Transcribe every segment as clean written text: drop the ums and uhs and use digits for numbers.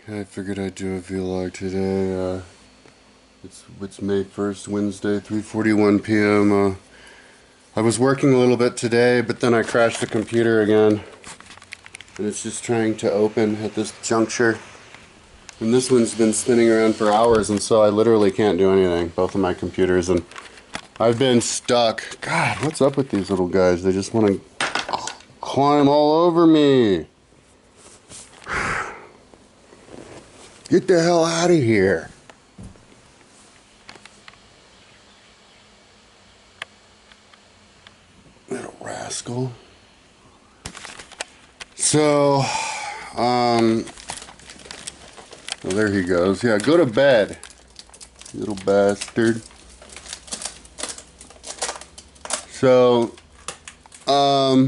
I figured I'd do a vlog today. It's May 1st, Wednesday, 3:41 p.m. I was working a little bit today, but then I crashed the computer again. And it's just trying to open at this juncture. And this one's been spinning around for hours, and so I literally can't do anything, both of my computers, and I've been stuck. God, what's up with these little guys? They just want to climb all over me. Get the hell out of here. Little rascal. So, well, there he goes. Yeah, go to bed, little bastard. So, yeah,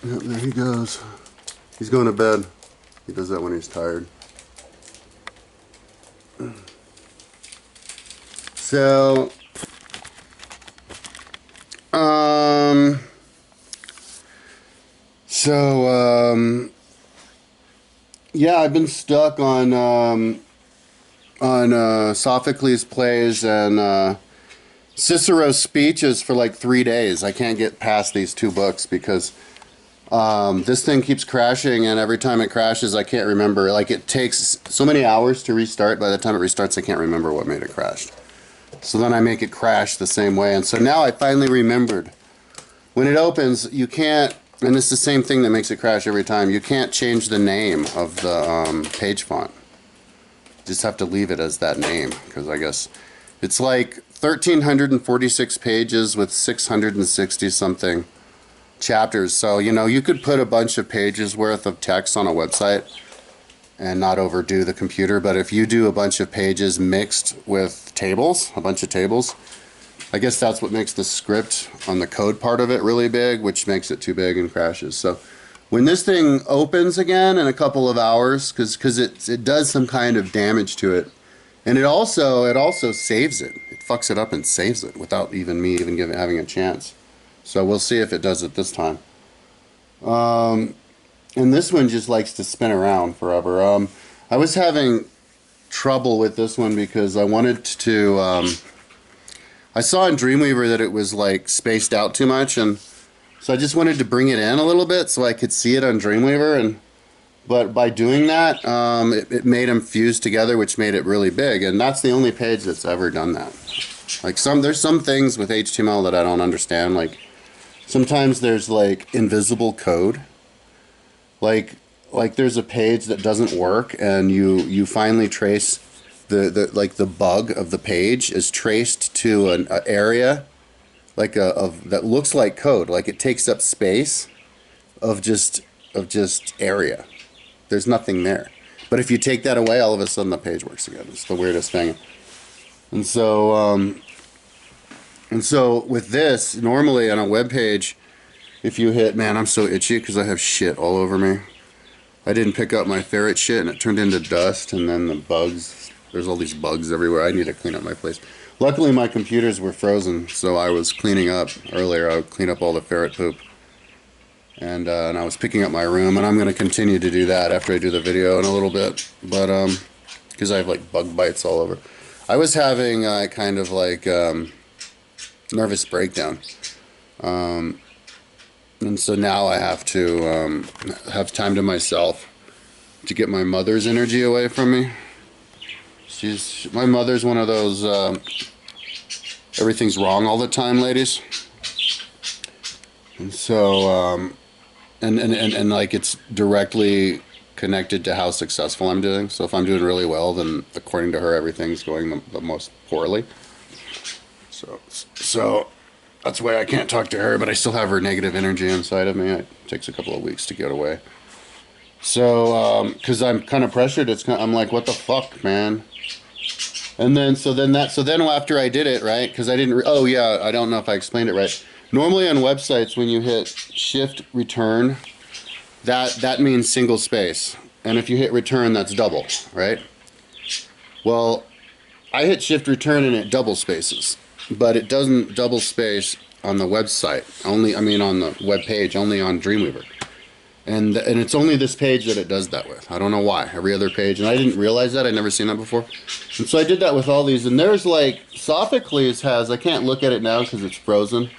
there he goes. He's going to bed. He does that when he's tired. So, yeah, I've been stuck on Sophocles' plays and Cicero's speeches for like 3 days. I can't get past these two books because this thing keeps crashing, and every time it crashes, I can't remember. Like, it takes so many hours to restart. By the time it restarts, I can't remember what made it crash. So then I make it crash the same way. And so now I finally remembered. When it opens, you can't, and it's the same thing that makes it crash every time, you can't change the name of the page font. You just have to leave it as that name, because I guess it's like 1,346 pages with 660 something chapters. So, you know, you could put a bunch of pages worth of text on a website and not overdo the computer, but if you do a bunch of pages mixed with tables, a bunch of tables, I guess that's what makes the script on the code part of it really big, which makes it too big and crashes. So when this thing opens again in a couple of hours, because it does some kind of damage to it, and it also saves it. It fucks it up and saves it without even me having a chance. So we'll see if it does it this time. And this one just likes to spin around forever. I was having trouble with this one because I wanted to, I saw in Dreamweaver that it was like spaced out too much, and so I just wanted to bring it in a little bit so I could see it on Dreamweaver, but by doing that, it made them fuse together, which made it really big, and that's the only page that's ever done that. Like, there's some things with HTML that I don't understand, like sometimes there's like invisible code. Like there's a page that doesn't work, and you finally trace the bug of the page is traced to an area like that looks like code, like it takes up space of just area. There's nothing there. But if you take that away, all of a sudden the page works again. It's the weirdest thing. And so with this, normally on a web page, if you hit, man, I'm so itchy because I have shit all over me. I didn't pick up my ferret shit, and it turned into dust, and then the bugs. There's all these bugs everywhere. I need to clean up my place. Luckily, my computers were frozen, so I was cleaning up earlier. I would clean up all the ferret poop. And I was picking up my room, and I'm going to continue to do that after I do the video in a little bit. But, because I have, like, bug bites all over. I was having kind of, like, nervous breakdown. And so now I have to have time to myself to get my mother's energy away from me. My mother's one of those everything's wrong all the time ladies. And so and like it's directly connected to how successful I'm doing. So if I'm doing really well, then according to her everything's going the most poorly. So that's why I can't talk to her, but I still have her negative energy inside of me. It takes a couple of weeks to get away. So, because I'm kind of pressured, I'm like, what the fuck, man? And then, so then after I did it, right? Because I didn't, oh yeah, I don't know if I explained it right. Normally on websites, when you hit shift return, that means single space. And if you hit return, that's double, right? Well, I hit shift return and it double spaces. But it doesn't double space on the website. On the web page, only on Dreamweaver. And it's only this page that it does that with. I don't know why. Every other page, and I didn't realize that. I'd never seen that before. And so I did that with all these. And there's like, Sophocles has, I can't look at it now because it's frozen.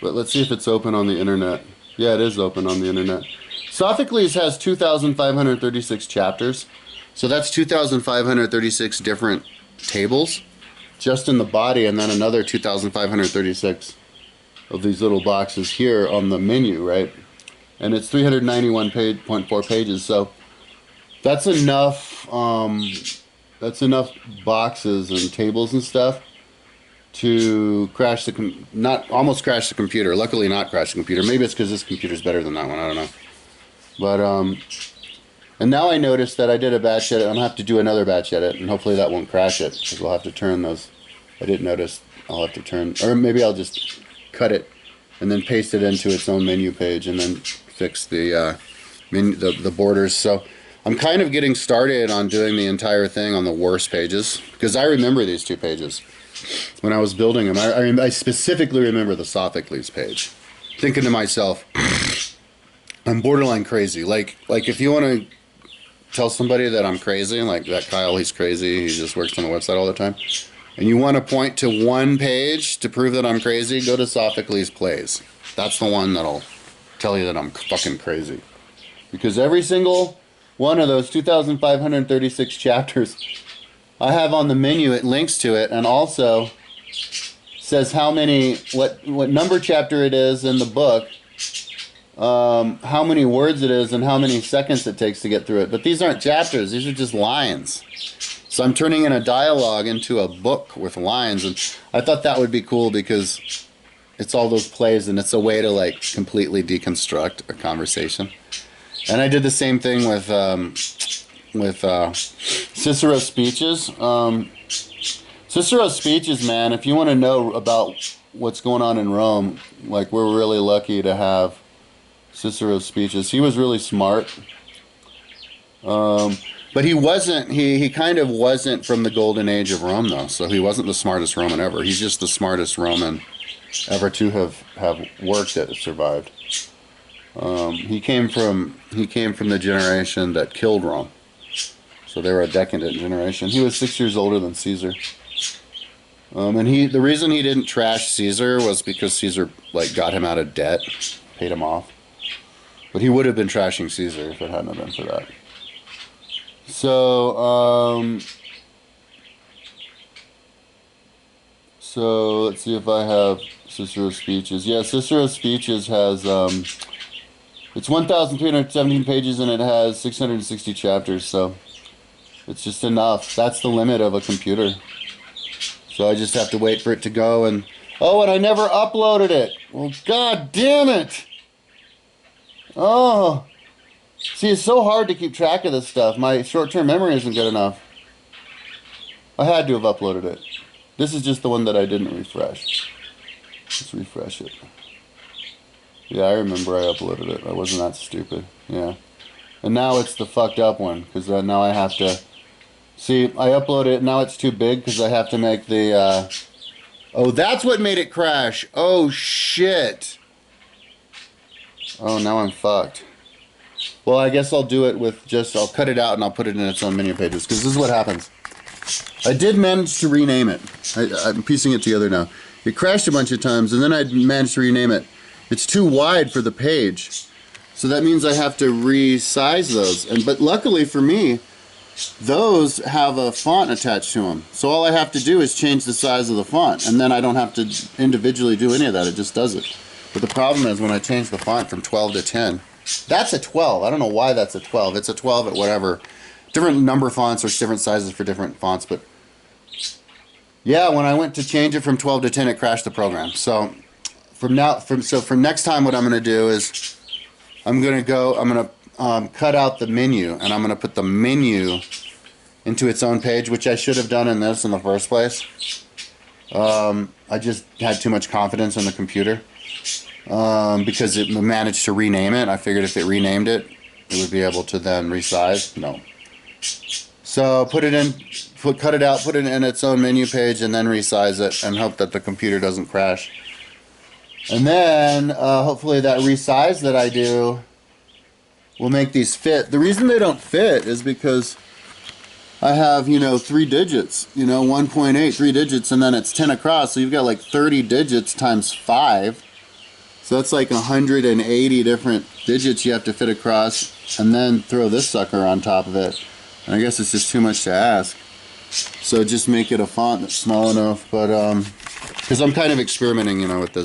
But let's see if it's open on the internet. Yeah, it is open on the internet. Sophocles has 2,536 chapters. So that's 2,536 different tables just in the body, and then another 2,536 of these little boxes here on the menu, right? And it's 391.4 pages. So that's enough. That's enough boxes and tables and stuff to crash almost crash the computer. Luckily, not crash the computer. Maybe it's because this computer's better than that one. I don't know. But and now I noticed that I did a batch edit. I'm gonna have to do another batch edit, and hopefully that won't crash it, because we'll have to turn those. I didn't notice. I'll have to turn, or maybe I'll just cut it and then paste it into its own menu page, and then fix the the borders. So I'm kind of getting started on doing the entire thing on the worst pages, because I remember these two pages when I was building them. I specifically remember the Sophocles page, thinking to myself, I'm borderline crazy. Like if you want to tell somebody that I'm crazy, like that Kyle, he's crazy, he just works on the website all the time, and you want to point to one page to prove that I'm crazy, go to Sophocles Plays. That's the one that'll tell you that I'm fucking crazy. Because every single one of those 2,536 chapters I have on the menu, it links to it, and also says how many, what number chapter it is in the book, how many words it is, and how many seconds it takes to get through it. But these aren't chapters, these are just lines. So I'm turning in a dialogue into a book with lines, and I thought that would be cool because it's all those plays, and it's a way to like completely deconstruct a conversation. And I did the same thing with Cicero's speeches. Cicero's speeches, man, if you want to know about what's going on in Rome, like, we're really lucky to have Cicero's speeches. He was really smart. But he wasn't, he kind of wasn't from the golden age of Rome, though. So he wasn't the smartest Roman ever. He's just the smartest Roman ever to have worked that survived. He came from the generation that killed Rome. So they were a decadent generation. He was 6 years older than Caesar. And the reason he didn't trash Caesar was because Caesar like got him out of debt, paid him off. But he would have been trashing Caesar if it hadn't been for that. So, so let's see if I have Cicero's speeches. Yeah, Cicero's speeches has, it's 1,317 pages and it has 660 chapters, so it's just enough. That's the limit of a computer. So I just have to wait for it to go, and oh, and I never uploaded it. Well, god damn it. Oh. See, it's so hard to keep track of this stuff. My short-term memory isn't good enough. I had to have uploaded it. This is just the one that I didn't refresh. Let's refresh it. Yeah, I remember I uploaded it. I wasn't that stupid. Yeah. And now it's the fucked up one, because now I have to... See, I uploaded it, now it's too big, because I have to make the... Oh, that's what made it crash! Oh, shit! Oh, now I'm fucked. Well, I guess I'll do it with just... I'll cut it out and I'll put it in its own menu pages, because this is what happens. I did manage to rename it. I'm piecing it together now. It crashed a bunch of times, and then I managed to rename it. It's too wide for the page. So that means I have to resize those. But luckily for me, those have a font attached to them. So all I have to do is change the size of the font, and then I don't have to individually do any of that. It just does it. But the problem is when I change the font from 12 to 10, that's a 12. I don't know why that's a 12. It's a 12 at whatever. Different number fonts or different sizes for different fonts. But yeah, when I went to change it from 12 to 10, it crashed the program. So from next time, what I'm going to do is I'm going to cut out the menu, and I'm going to put the menu into its own page, which I should have done in this in the first place. I just had too much confidence in the computer. Because it managed to rename it. I figured if it renamed it, it would be able to then resize. No. So put it in, cut it out, put it in its own menu page, and then resize it, and hope that the computer doesn't crash. And then hopefully that resize that I do will make these fit. The reason they don't fit is because I have, 3 digits, 1.8, 3 digits, and then it's 10 across, so you've got like 30 digits times 5. So that's like 180 different digits you have to fit across, and then throw this sucker on top of it. And I guess it's just too much to ask. So just make it a font that's small enough, but, because I'm kind of experimenting, with this.